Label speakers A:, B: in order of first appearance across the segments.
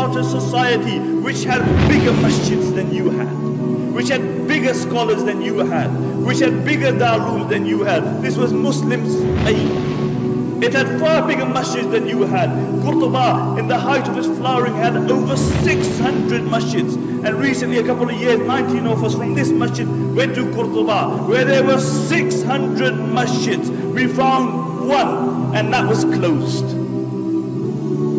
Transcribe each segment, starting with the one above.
A: about a society which had bigger masjids than you had, which had bigger scholars than you had, which had bigger darooms than you had. This was Muslims' aim. It had far bigger masjids than you had. Qurtuba, in the height of its flowering, had over 600 masjids. And recently, a couple of years, 19 of us from this masjid went to Qurtuba, where there were 600 masjids. We found one, and that was closed.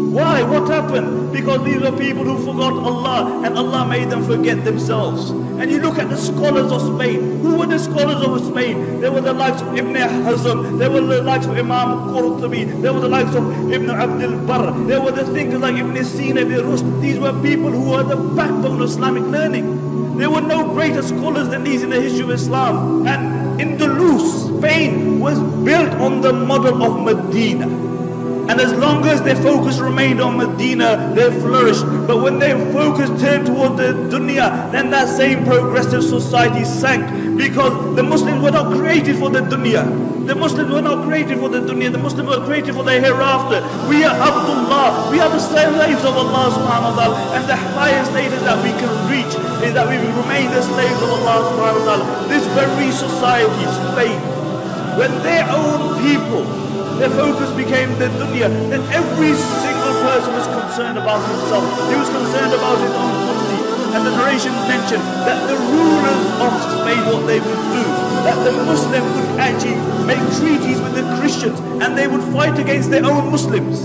A: Why? What happened? Because these were people who forgot Allah, and Allah made them forget themselves. And you look at the scholars of Spain. Who were the scholars of Spain? There were the likes of Ibn Hazm, there were the likes of Imam Qurtubi, there were the likes of Ibn Abdul Barr, there were the thinkers like Ibn Sina, Ibn Rushd. These were people who were the backbone of Islamic learning. There were no greater scholars than these in the history of Islam. And Andalus, Spain, was built on the model of Medina. And as long as their focus remained on Medina, they flourished. But when their focus turned toward the dunya, then that same progressive society sank. Because the Muslims were not created for the dunya. The Muslims were not created for the dunya. The Muslims were created for the hereafter. We are Abdullah. We are the slaves of Allah subhanahu wa ta'ala. And the highest status that we can reach is that we will remain the slaves of Allah subhanahu wa ta'ala. This very society, Spain, when their own people, their focus became the dunya, then every single person was concerned about himself. He was concerned about his own kursi. And the narrations mentioned that the rulers of Spain, what they would do, that the Muslims would actually make treaties with the Christians, and they would fight against their own Muslims.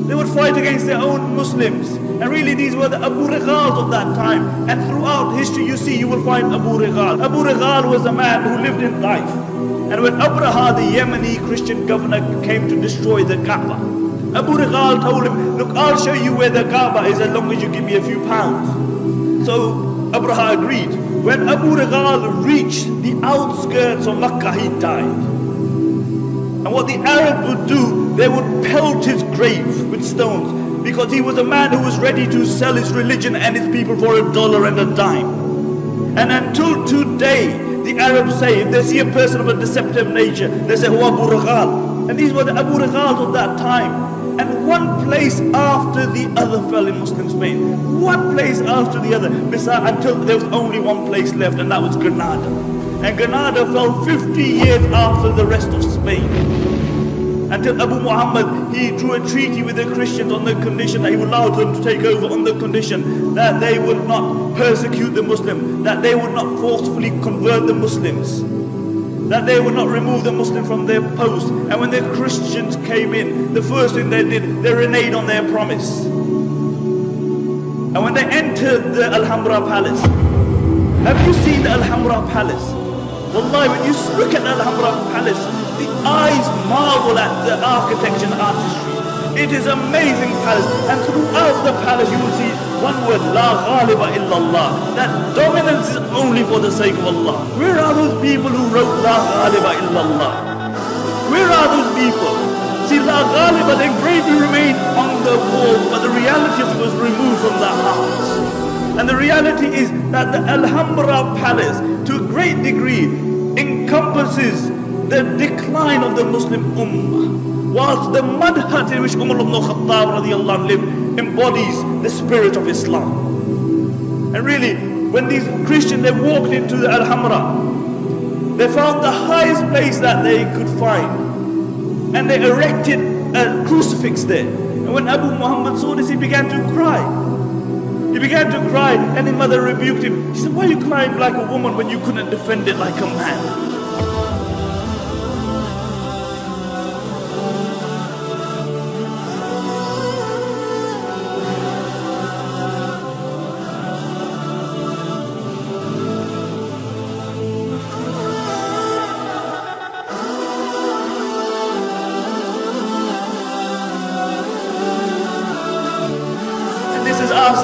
A: They would fight against their own Muslims. And really these were the Abu Righals of that time. And throughout history you will find Abu Righal. Abu Righal was a man who lived in Taif. And when Abraha, the Yemeni Christian governor, came to destroy the Kaaba, Abu Righal told him, look, I'll show you where the Kaaba is as long as you give me a few pounds. So Abraha agreed. When Abu Righal reached the outskirts of Makkah, he died. And what the Arabs would do, they would pelt his grave with stones, because he was a man who was ready to sell his religion and his people for $1 and a dime. And until today, the Arabs say, if they see a person of a deceptive nature, they say, Hu Abu Righal. And these were the Abu Righals of that time. And one place after the other fell in Muslim Spain. One place after the other. Until there was only one place left, and that was Granada. And Granada fell 50 years after the rest of Spain. Until Abu Muhammad, he drew a treaty with the Christians on the condition that he would allow them to take over, on the condition that they would not persecute the Muslims, that they would not forcefully convert the Muslims, that they would not remove the Muslims from their post. And when the Christians came in, the first thing they did, they reneged on their promise. And when they entered the Alhambra Palace, have you seen the Alhambra Palace? Wallahi, when you look at the Alhambra Palace, the eyes marvel at the architecture and artistry. It is an amazing palace, and throughout the palace you will see one word, La Ghaliba illallah, that dominance is only for the sake of Allah. Where are those people who wrote La Ghaliba illallah? Where are those people? See, La Ghaliba, the engraving remained on the walls, but the reality of it was removed from the hearts. And the reality is that the Alhambra Palace, to a great degree, encompasses the decline of the Muslim Ummah, whilst the mud hut in which Umar ibn Khattab radiallahu lived embodies the spirit of Islam. And really, when these Christians, they walked into the Alhambra, they found the highest place that they could find, and they erected a crucifix there. And when Abu Muhammad saw this, he began to cry. He began to cry, and his mother rebuked him. She said, why are you crying like a woman when you couldn't defend it like a man?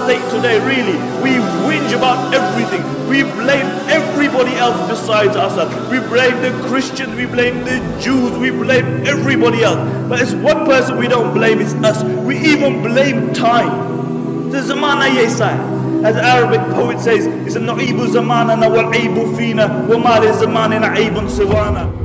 A: State today, really, we whinge about everything. We blame everybody else besides ourselves. We blame the Christians, we blame the Jews, we blame everybody else. But it's one person we don't blame, it's us. We even blame time. The zamana yesa, as the Arabic poet says, it's a na'ibu zamanana wal aibu fina wa ma li zamanina aibun siwana.